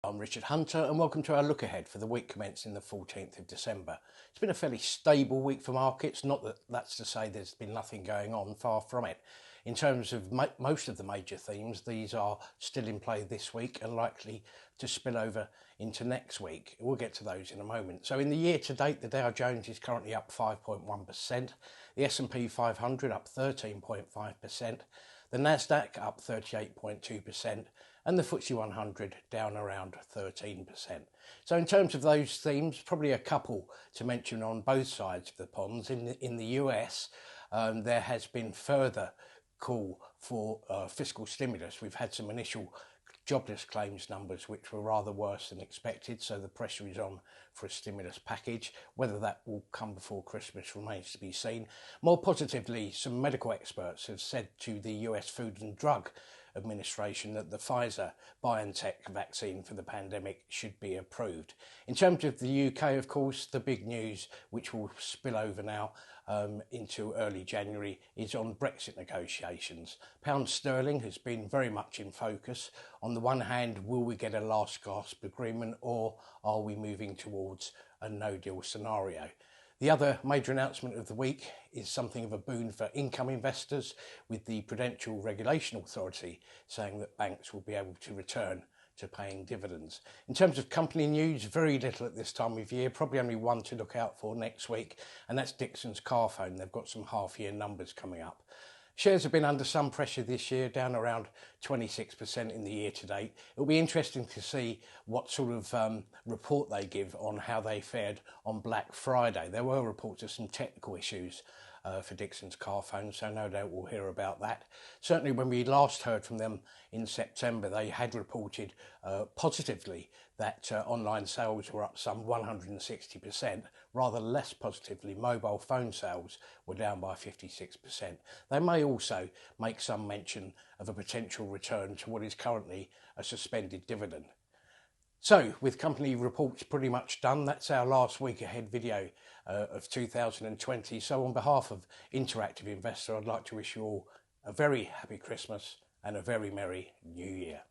I'm Richard Hunter and welcome to our look ahead for the week commencing the 14th of December. It's been a fairly stable week for markets, not that that's to say there's been nothing going on, far from it. In terms of most of the major themes, these are still in play this week and likely to spill over into next week. We'll get to those in a moment. So in the year to date, the Dow Jones is currently up 5.1%, the S&P 500 up 13.5%, the Nasdaq up 38.2%, and the FTSE 100 down around 13%. So in terms of those themes, probably a couple to mention on both sides of the ponds. In the US, there has been further call for fiscal stimulus. We've had some initial jobless claims numbers which were rather worse than expected, so the pressure is on for a stimulus package. Whether that will come before Christmas remains to be seen. More positively, some medical experts have said to the US Food and Drug Administration that the Pfizer-BioNTech vaccine for the pandemic should be approved. In terms of the UK, of course, the big news, which will spill over now into early January, is on Brexit negotiations. Pound sterling has been very much in focus. On the one hand, will we get a last gasp agreement, or are we moving towards a no-deal scenario? The other major announcement of the week is something of a boon for income investors, with the Prudential Regulation Authority saying that banks will be able to return to paying dividends. In terms of company news, very little at this time of year, probably only one to look out for next week, and that's Dixons Carphone. They've got some half-year numbers coming up. Shares have been under some pressure this year, down around 26% in the year to date. It'll be interesting to see what sort of report they give on how they fared on Black Friday. There were reports of some technical issues for Dixons Carphone, so no doubt we'll hear about that. Certainly when we last heard from them in September, they had reported positively that online sales were up some 160%. Rather less positively, mobile phone sales were down by 56%. They may also make some mention of a potential return to what is currently a suspended dividend. So, with company reports pretty much done, that's our last week ahead video of 2020. So on behalf of Interactive Investor, I'd like to wish you all a very happy Christmas and a very merry New Year.